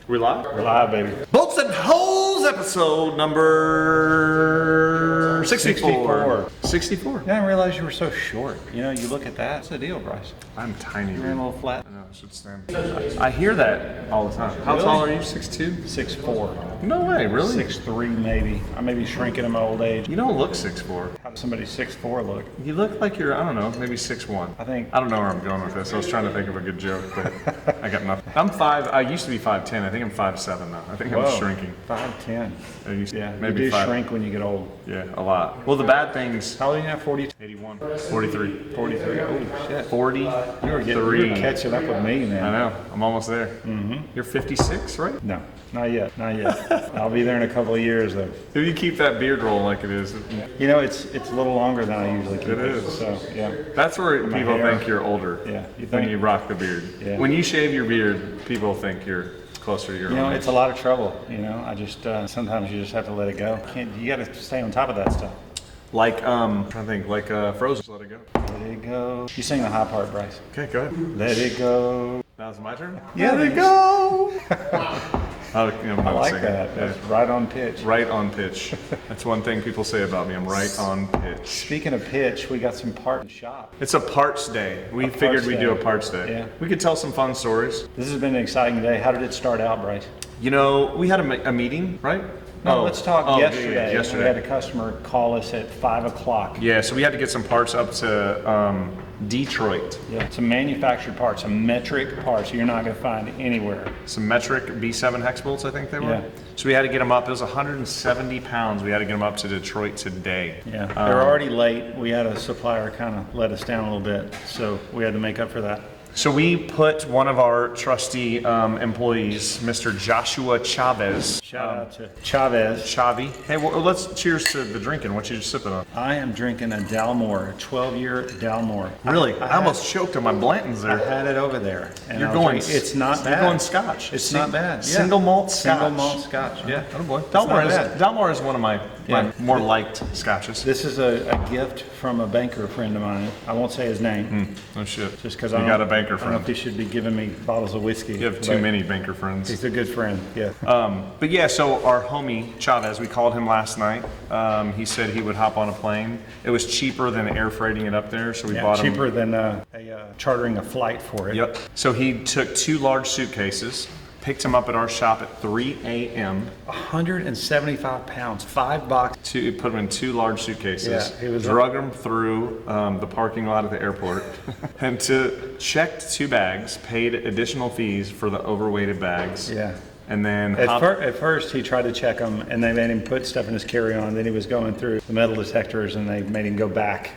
We live? We're live, baby. Bolts and Holes episode number 64. 64. I didn't realize you were so short. You know, you look at that. What's the deal, Bryce? I'm tiny. You're a little flat. I know, I should stand. I hear that all the time. How tall are you? 6'2"? 6'4". No way, really? 6'3", maybe. I may be shrinking in my old age. You don't look 6'4". How does somebody 6'4" look? You look like you're, I don't know, maybe 6'1". I think. I don't know where I'm going with this. I was trying to think of a good joke, but I got nothing. I'm 5. I used to be 5'10". I think I'm 5'7" now. I think I'm shrinking. 5'10". Yeah, maybe you do shrink when you get old. Yeah, a lot. Well, the bad things. How old are you now? 42? 81. 43. 43. Oh shit. 43. You were catching up with me, man. I know. I'm almost there. Mm-hmm. You're 56, right? No, not yet. Not yet. I'll be there in a couple of years, though. If you keep that beard roll like it is. You know, it's a little longer than I usually keep it. It is. So, yeah. That's where people think you're older. Yeah. You when think? you rock the beard. Yeah. When you shave your beard, people think you're closer to your own age. It's a lot of trouble. You know, I just sometimes you just have to let it go. You got to stay on top of that stuff. Like I'm trying to think, like Frozen. Let it go. Let it go. You sing the high part, Bryce. Okay, go ahead. Let it go. Now it's my turn. Yeah, let it go. I like that. That's right on pitch. Right on pitch. That's one thing people say about me. I'm right on pitch. Speaking of pitch, we got some parts in the shop. It's a parts day. We figured we'd do a parts day. Yeah. We could tell some fun stories. This has been an exciting day. How did it start out, Bryce? You know, we had a meeting, right? No, let's talk yesterday. Yeah, yesterday. We had a customer call us at 5 o'clock. Yeah, so we had to get some parts up to Detroit. Yeah, some manufactured parts, some metric parts you're not going to find anywhere. Some metric B7 hex bolts, I think they were. Yeah. So we had to get them up. It was 170 pounds. We had to get them up to Detroit today. Yeah, they're already late. We had a supplier kind of let us down a little bit, so we had to make up for that. So we put one of our trusty employees, Mr. Joshua Chavez. Shout out to Chavez. Chavi. Hey, well, let's cheers to the drinking. What you just sipping on? I am drinking a Dalmore, 12-year Dalmore. Really? I almost choked on my Blanton's there. I had it over there. And You're going. It's not bad. You're going Scotch. It's not bad. Yeah. Single malt Scotch. Single malt Scotch. Yeah. Oh boy. Dalmore is one of my more liked Scotches. This is a gift from a banker friend of mine. I won't say his name. Oh shit. Just because you got a banker friend. I don't know if he should be giving me bottles of whiskey. You have too many banker friends. He's a good friend. Yeah. But yeah, so our homie Chavez, we called him last night. He said he would hop on a plane. It was cheaper than air freighting it up there, so we bought him. Cheaper than chartering a flight for it. Yep. So he took 2 large suitcases, picked him up at our shop at 3 a.m. 175 pounds, 5 boxes. Put them in 2 large suitcases. Yeah, drug them through the parking lot at the airport, and checked 2 bags, paid additional fees for the overweighted bags. Yeah. And then at first he tried to check them, and they made him put stuff in his carry-on. Then he was going through the metal detectors, and they made him go back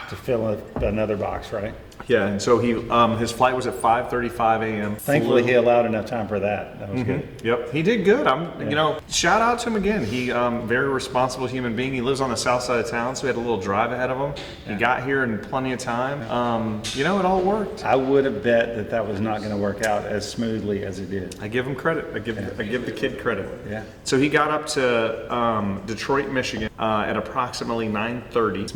to fill up another box, right? Yeah, and so he his flight was at 5:35 a.m. Thankfully, he allowed enough time for that. That was good. Yep, he did good. You know, shout out to him again. He very responsible human being. He lives on the south side of town, so he had a little drive ahead of him. He got here in plenty of time. You know, it all worked. I would have bet that was not going to work out as smoothly as it did. I give him credit. I give the kid credit. Yeah. So he got up to Detroit, Michigan at approximately 9:30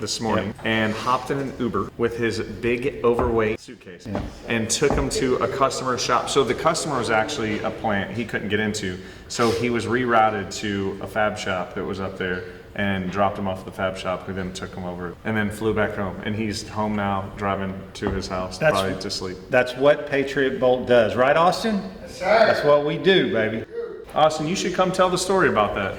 this morning, and hopped in an Uber with his big overweight suitcase and took him to a customer shop. So the customer was actually a plant he couldn't get into, so he was rerouted to a fab shop that was up there and dropped him off at the fab shop, who then took him over and then flew back home. And he's home now, driving to his house, probably to sleep. That's what Patriot Bolt does, right, Austin? Yes, sir. That's what we do, baby. Austin, you should come tell the story about that.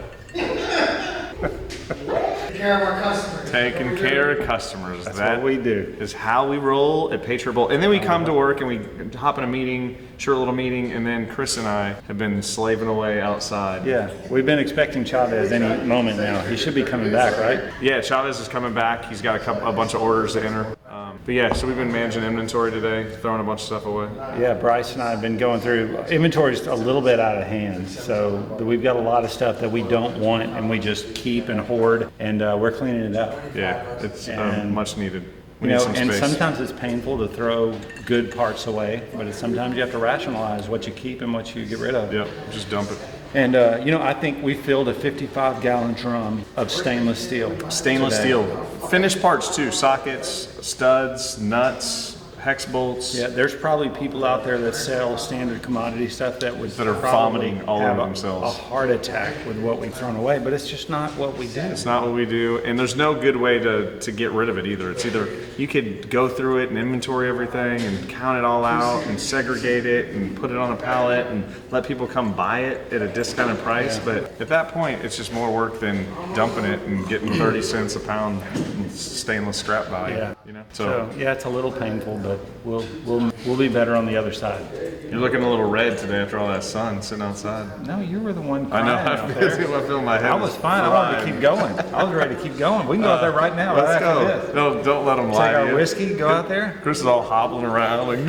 Taking care of our customers. Taking care of customers. That's what we do. Is how we roll at Patriot Bolt. And then we come to work and we hop in a meeting, short little meeting, and then Kris and I have been slaving away outside. Yeah, we've been expecting Chavez any moment now. He should be coming back, right? Yeah, Chavez is coming back. He's got a bunch of orders to enter. But yeah, so we've been managing inventory today, throwing a bunch of stuff away. Yeah, Bryce and I have been going through, inventory's a little bit out of hand. So we've got a lot of stuff that we don't want and we just keep and hoard, and we're cleaning it up. Yeah, it's much needed. You know, and sometimes it's painful to throw good parts away, but sometimes you have to rationalize what you keep and what you get rid of. Yep, just dump it. And, you know, I think we filled a 55-gallon drum of stainless steel. Stainless steel. Finished parts too, sockets, studs, nuts, hex bolts. Yeah, there's probably people out there that sell standard commodity stuff that Are vomiting all over themselves. A heart attack with what we've thrown away, but it's just not what we do. It's not what we do, and there's no good way to get rid of it either. It's either you could go through it and inventory everything and count it all out and segregate it and put it on a pallet and let people come buy it at a discounted price, but at that point it's just more work than dumping it and getting 30 cents a pound in stainless scrap value. Yeah. You know? So yeah, it's a little painful, but we'll be better on the other side. You're looking a little red today after all that sun sitting outside. No, you were the one I know. crying out I there. feel my head. I was fine. I wanted to keep going. I was ready to keep going. We can go out there right now. Let's right go. after this. No, don't let them lie Take to our you. whiskey, go out there. Chris is all hobbling around like,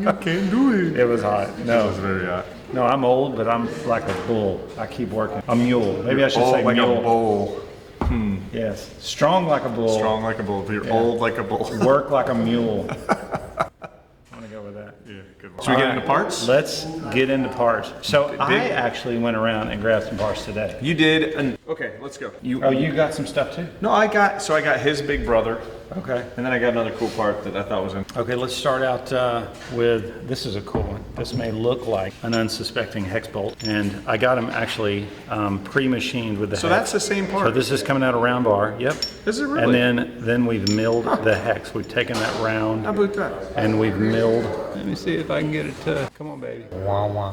I can't do it. It was hot. It No, was very hot. no, I'm old, but I'm like a bull. I keep working. A mule. Maybe I should Old say like mule. a bull. Yes, strong like a bull. Strong like a bull. But you're old like a bull. Work like a mule. I'm gonna go with that. Yeah, good one. Should we get into parts? Let's get into parts. So I actually went around and grabbed some parts today. You did. Okay, let's go. You got some stuff too? No, I got his big brother, Okay. and then I got another cool part that I thought was in. Okay, let's start out with, this is a cool one. This may look like an unsuspecting hex bolt, and I got them actually pre-machined with the So hex. that's the same part. So this is coming out of round bar, yep. Is it really? And then we've milled the hex. We've taken that round How about that? and we've milled. Let me see if I can get it to, come on baby.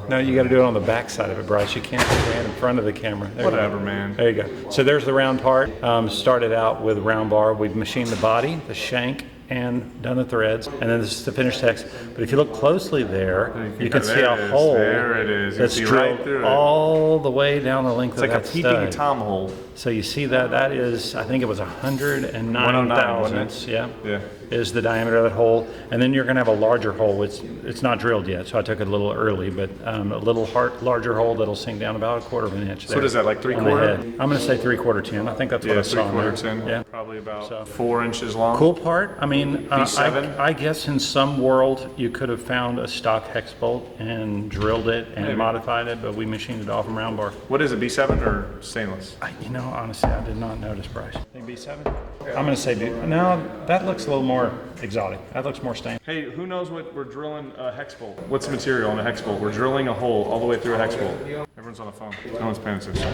No, you gotta do it on the back side of it, Bryce. You can't stand in front of the camera. There you go. Whatever, man. There you go. So there's the round part. Started out with round bar. We've machined the body, the shank, and done the threads. And then this is the finished hex. But if you look closely there, you can see There a it is. hole There it is. You that's see right drilled through it. all the way down the length It's of like a that peeping stud. Tom hole. So you see that, that is, I think it was 109 109, wasn't it? thousandths, yeah. Yeah. Is the diameter of that hole. And then you're gonna have a larger hole. It's not drilled yet, so I took it a little early, but a little larger hole that'll sink down about 1/4 inch. So what is that, like on the 3/4? head. I'm gonna say 3/4 tin. I think that's what Yeah, I saw. in 3/4 there. tin. Yeah. Probably about So- 4 inches long. Cool part, I mean, B7? I guess in some world you could have found a stock hex bolt and drilled it and Maybe. modified it, but we machined it off from round bar. What is it, B7 or stainless? You know, honestly, I did not notice, Bryce. Think B7? I'm gonna say B. No, that looks a little more exotic. That looks more stainless. Hey, who knows what we're drilling a hex bolt? What's the material on a hex bolt? We're drilling a hole all the way through a hex bolt. Everyone's on the phone. No one's paying attention.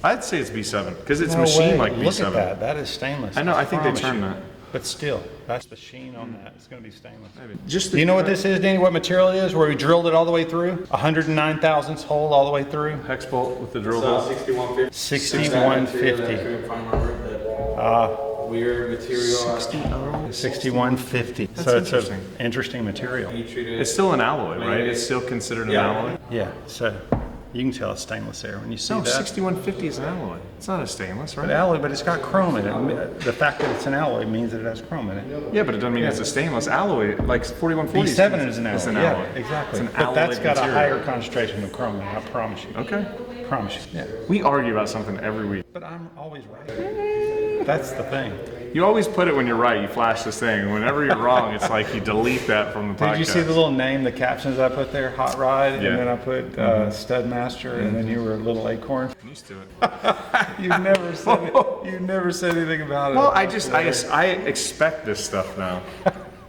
I'd say it's B7 because it's machined like B7. Look at that. That is stainless. I know. I think they promise turned you. that. But still, that's the sheen on that. It's gonna be stainless. Just Do you know what this is, Danny? What material it is? Where we drilled it all the way through? 109 thousandths hole all the way through? hex bolt with the drill hole? 6150. 6150. Couldn't find my word that weird material. 6150. That's So it's interesting. an interesting material. He treated It's still an alloy, right? It's still considered an alloy. Yeah, so you can tell it's stainless there when you see No, that. 6150 is an alloy. It's not a stainless, right? Alloy, but it's got chrome in it. The fact that it's an alloy means that it has chrome in it. Yeah, but it doesn't mean it's a stainless alloy. Like 4140 B7 is an alloy. It's an yeah, alloy. exactly. It's an But that's alloy got material. a higher concentration of chrome in it, I promise you. Okay. Promise you. Yeah. We argue about something every week. But I'm always right. That's the thing. You always put it when you're right. You flash this thing. And whenever you're wrong, it's like you delete that from the podcast. Did you see the little name, the captions I put there? Hot Ride, Yeah. and then I put Stud Master, and then you were Little Acorn. I'm used to it. You never said it. You never said anything about it. Well, I expect this stuff now.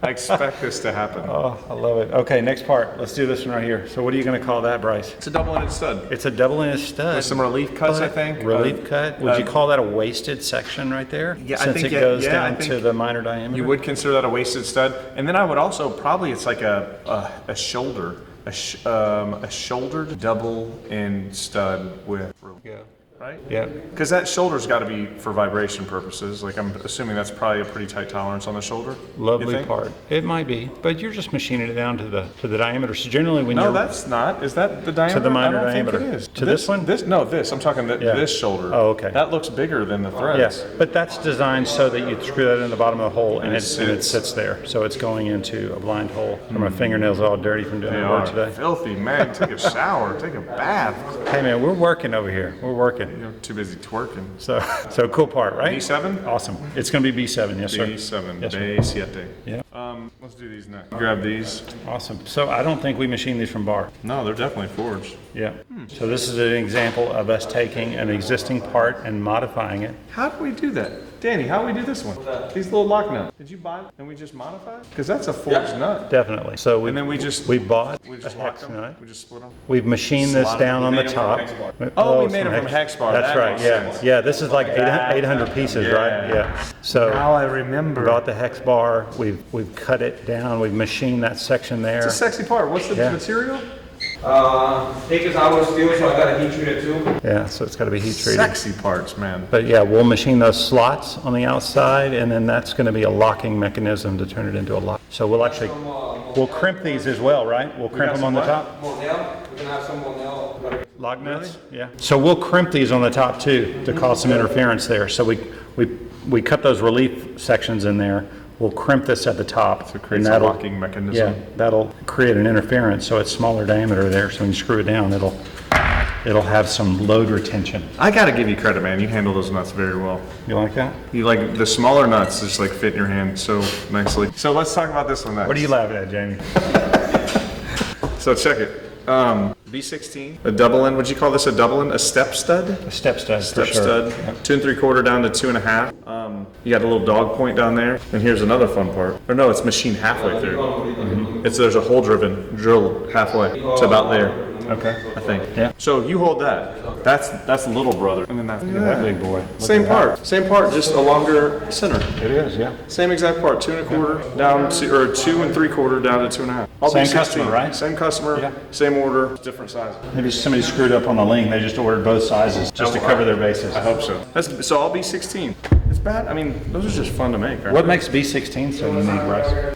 I expect this to happen. Oh, I love it. Okay, next part. Let's do this one right here. So what are you going to call that, Bryce? It's a double-ended stud. It's a double-ended stud. With some relief cuts, I But think. Relief cut. Would you call that a wasted section right there? Yeah, I Since think it goes yeah, I down think to the minor diameter. You would consider that a wasted stud, and then I would also probably it's like a shoulder, a shouldered double-end stud with Yeah. right? Yeah. Because that shoulder's got to be for vibration purposes. Like I'm assuming that's probably a pretty tight tolerance on the shoulder. you Lovely think? part. It might be, but you're just machining it down to the diameter. So generally, when No, you're that's not. Is that the diameter? the minor I don't diameter. Think it is. To this one? This. I'm talking this shoulder. Oh, okay. That looks bigger than the threads. yes, but that's designed so that you screw that in the bottom of the hole and it sits. sits there. So it's going into a blind hole. My fingernails are all dirty from doing They the work are today. filthy, man. Take a shower. Take a bath. Hey man, we're working over here. We're working. You're too busy twerking. So cool part, right? B7? Awesome. It's going to be B7, yes sir. B7. Yes, sir. B7. Yeah. Let's do these next. Grab these. Awesome. So I don't think we machine these from bar. No, they're definitely forged. Yeah. So this is an example of us taking an existing part and modifying it. How do we do that? Danny, how do we do this one? These little lock nuts. Did you buy them and we just modify it? Because that's a forged nut. Definitely. So And then we lock bought a them. hex nut. We just split them. We've machined this down on the top. Oh, we made them from hex bar. That's That right. makes Yeah. sense. Yeah. This is like 800 pieces, right? Yeah. So I remember. we bought the hex bar. We've cut it down. We've machined that section there. It's a sexy part. What's the material? Thick as our steel, so I got a heat treated too. Yeah. So it's got to be heat treated. Sexy parts, man. But yeah, we'll machine those slots on the outside, and then that's going to be a locking mechanism to turn it into a lock. So we'll crimp these as well, right? We'll crimp them on the top. More nail. We can have some more nail. Lock nuts? Yeah. So we'll crimp these on the top too to cause some interference there. So we cut those relief sections in there. We'll crimp this at the top. So it creates a locking mechanism. Yeah, that'll create an interference, so it's smaller diameter there. So when you screw it down, it'll have some load retention. I gotta give you credit, man. You handle those nuts very well. You like that? You like the smaller nuts just like fit in your hand so nicely. So let's talk about this one next. What are you laughing at, Jamie? So check it. B16, a double end. Would you call this a double end? A step stud? A step stud. Step for sure. stud. Yep. 2 3/4 down to 2 1/2. You got a little dog point down there. And here's another fun part. Or no, it's machined halfway through. There's a hole drilled halfway. It's about there. Okay. I think. Yeah. So you hold that. That's little brother. And then that's That big boy. Same part. Same part, just a longer center. It is, yeah. Same exact part. 2 1/4 down to, or 2 3/4 down to 2 1/2. All Same B16. customer, right? Same customer. Yeah. Same order. Different size. Maybe somebody screwed up on the link. They just ordered both sizes just to cover their bases. I hope so. So I'll be 16. It's bad. I mean, those are just fun to make. Right? What makes B16 so unique, Bryce?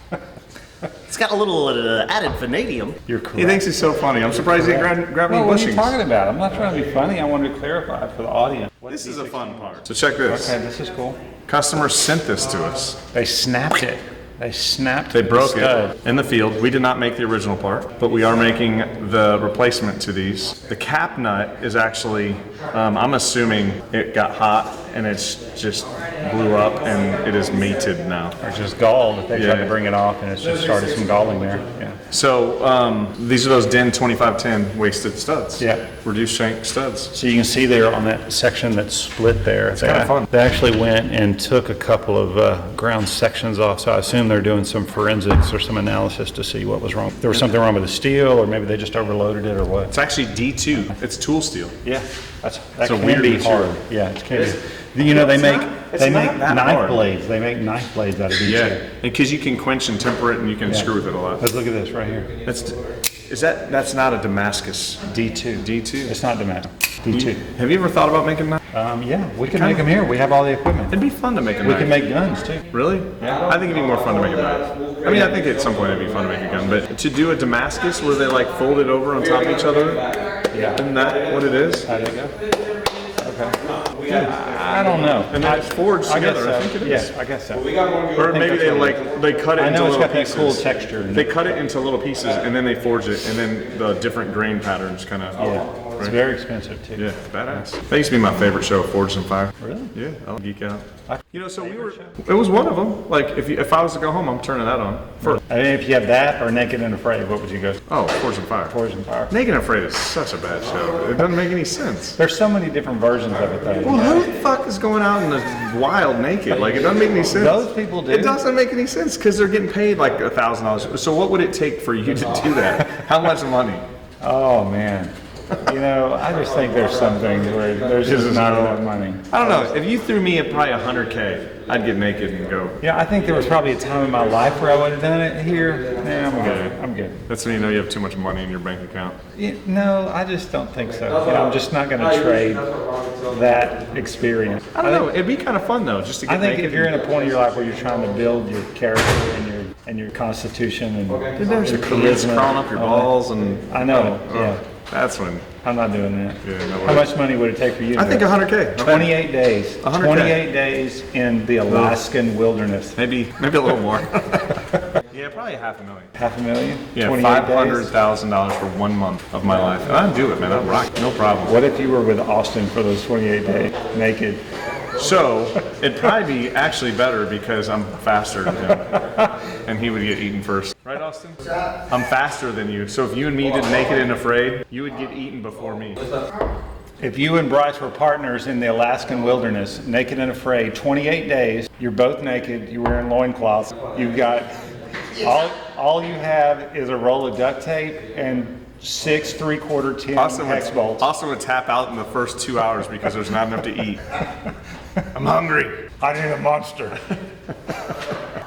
It's got a little added vanadium. You're correct. He thinks he's so funny. I'm surprised he didn't grab any What are you bushings. talking about? I'm not trying to be funny. I wanted to clarify for the audience. This is a fun part. So check this. Okay, this is cool. Customer sent this to us. They snapped it. They broke stud. it in the field. We did not make the original part, but we are making the replacement to these. The cap nut is actually, I'm assuming it got hot and it's just blew up and it is mated now. Or just galled if they tried Yeah. to bring it off, and it's just started some galling there. Yeah. So these are those DIN 2510 wasted studs. Yeah. Reduced shank studs. So you can see there on that section that's split there. It's kinda fun. They actually went and took a couple of ground sections off, so I assume they're doing some forensics or some analysis to see what was wrong. There was something wrong with the steel, or maybe they just overloaded it, or what. It's actually D2. It's tool steel. Yeah, that It's a can weird be material. hard. Yeah, it can be. You know, they make it's not that knife hard. blades. They make knife blades out of these. Yeah, because you can quench and temper it and you can screw with it a lot. Let's look at this right here. That's not a Damascus. D2. D2? It's not Damascus. D2. Have you ever thought about making that? Yeah, we can make them here. We have all the equipment. It'd be fun to make a We knife. can make guns too. Really? Yeah. I think it'd be more fun to make a knife. I mean, I think at some point it'd be fun to make a gun, but to do a Damascus where they like fold it over on top of each other, isn't that what it is? How do you go? Okay. I don't know. And then it's forged I guess together. so. I think it is. Yeah, I guess so. Or maybe they cut it I into know it's little got that pieces. cool texture. They cut it into little pieces and then they forge it, and then the different grain patterns kind of. Yeah. It's very expensive too. Yeah, it's badass. That used to be my favorite show, Forged in Fire. Really? Yeah, I'll geek out. You know, so we were. It was one of them. Like, if I was to go home, I'm turning that on. I mean, if you have that or Naked and Afraid, what would you go? Oh, Forged in Fire. Forged in Fire. Naked and Afraid is such a bad show. It doesn't make any sense. There's so many different versions of it though. Well, who the fuck is going out in the wild naked? Like, it doesn't make any sense. Those people do. It doesn't make any sense because they're getting paid like $1,000. So what would it take for you to do that? How much money? Oh man. You know, I just think there's something where there's just not enough money. I don't know. If you threw me at probably $100K, I'd get naked and go. Yeah, I think there was probably a time in my life where I would have done it. Here, nah, I'm good. I'm good. That's when you know you have too much money in your bank account. Yeah, no, I just don't think so. You know, I'm just not going to trade that experience. I don't know. It'd be kind of fun though, just to get I think naked. if you're in a point of your life where you're trying to build your character and your constitution and there's your your kids charisma, crawling up your all that. balls and. I know. Oh, Yeah, That's when. I'm not doing that. Yeah, no How way. much money would it take for you? To I think do it? 100K. 28 days. 100K. 28 days in the Alaskan wilderness. Maybe a little more. Yeah, probably $500,000. $500,000? Yeah, 28 days? $500,000 for 1 month of my life. And I'd do it, man. I'd rock. No problem. What if you were with Austin for those 28 days, naked, So it'd probably be actually better because I'm faster than him, and he would get eaten first. Right, Austin? I'm faster than you, so if you and me did Naked and Afraid, you would get eaten before me. If you and Bryce were partners in the Alaskan wilderness, naked and afraid, 28 days, you're both naked, you're wearing loincloths, you've got, all you have is a roll of duct tape and 6 3/4 tin hex bolts. Austin would tap out in the first 2 hours because there's not enough to eat. I'm hungry. I need a monster.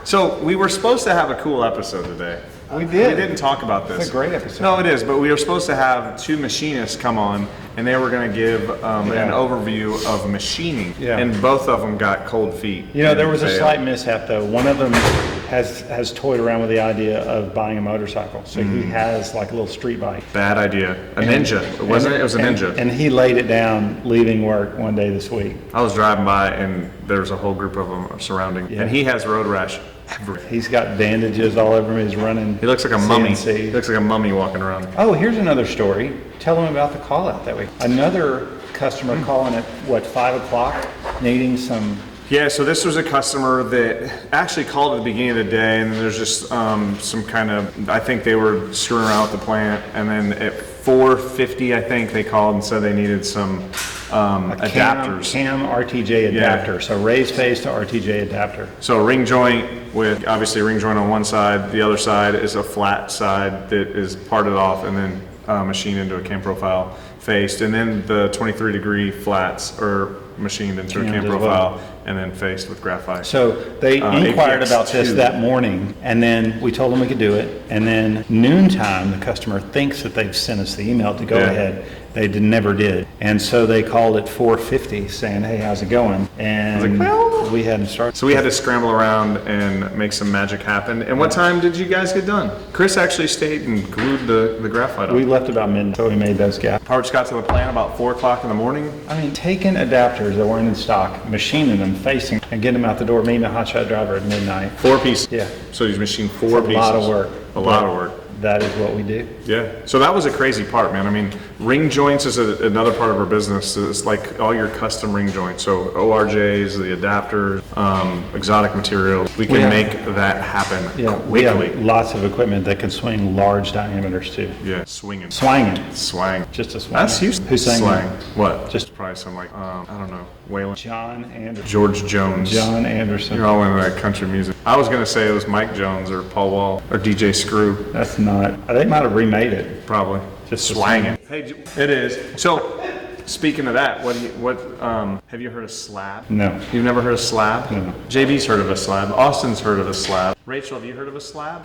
So we were supposed to have a cool episode today. We did. We didn't talk about this. It's a great episode. No, it is, but we were supposed to have 2 machinists come on, and they were going to give an overview of machining. Yeah. And both of them got cold feet. You know, there was a failed. slight mishap though. One of them has toyed around with the idea of buying a motorcycle. So he has like a little street bike. Bad idea. A Ninja, wasn't it? It was a Ninja. And he laid it down leaving work one day this week. I was driving by, and there was a whole group of them surrounding. Yeah. And he has road rash everywhere. He's got bandages all over him. He's running. He looks like a mummy. CNC. He looks like a mummy walking around. Oh, here's another story. Tell them about the call out that week. Another customer calling at 5 o'clock, needing some. Yeah, so this was a customer that actually called at the beginning of the day, and then there's just some kind of, I think they were screwing around with the plant, and then at 4:50, I think they called and said they needed some adapters. Cam RTJ adapter. So raised face to RTJ adapter. So a ring joint with obviously a ring joint on one side, the other side is a flat side that is parted off and then machined into a cam profile faced, and then the 23-degree flats are machined into a Cammed cam as profile well. and then faced with graphite. So they inquired about this APX2. that morning, and then we told them we could do it. And then noontime, the customer thinks that they've sent us the email to go ahead. They never did. And so they called at 4:50 saying, hey, how's it going? And we hadn't started. So we had to scramble around and make some magic happen. And what time did you guys get done? Chris actually stayed and glued the graphite on. We left about midnight, so we made those gaps. Parts got to the plant about 4 o'clock in the morning. I mean, taking adapters that weren't in stock, machining them, facing, and getting them out the door, meeting a hotshot driver at midnight. 4 pieces. Yeah. So he's machined 4 pieces. A lot of work. A lot of work. That is what we do. Yeah. So that was a crazy part, man. I mean, ring joints is another part of our business. It's like all your custom ring joints. So ORJs, the adapters, exotic materials. We can make that happen We quickly. have lots of equipment that can swing large diameters too. Yeah, swinging. Swanging. Swang. Just a swang. That's Houston. Who sang Slang. that? What? Just- probably some like, I don't know, Waylon. John Anderson. George Jones. John Anderson. You're all into that country music. I was going to say it was Mike Jones or Paul Wall or DJ Screw. That's not. They might have remade it. Probably. Just swanging. Hey, it is. So, speaking of that, have you heard of slab? No. You've never heard of slab? No. JB's heard of a slab. Austin's heard of a slab. Rachel, have you heard of a slab?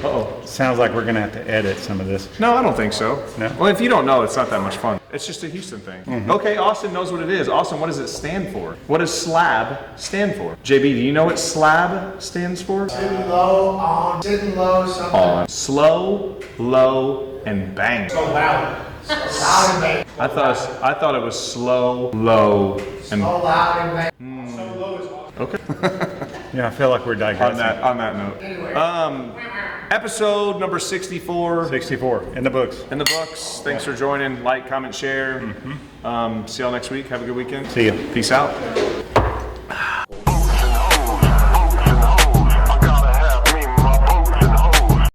Uh-oh. Sounds like we're going to have to edit some of this. No, I don't think so. No? Well, if you don't know, it's not that much fun. It's just a Houston thing. Okay, Austin knows what it is. Austin, what does it stand for? What does slab stand for? JB, do you know what slab stands for? Sitting low, on, sitting low, something. On. Slow, low, and bang. So loud. So loud and bang. I thought it was slow, low, and So loud and bang. So low is awesome. okay. Yeah, I feel like we're digressing. On that note. Episode number 64 64 in the books. in the books. Thanks for joining. Like, comment, share. See y'all next week. Have a good weekend. See ya. Peace out.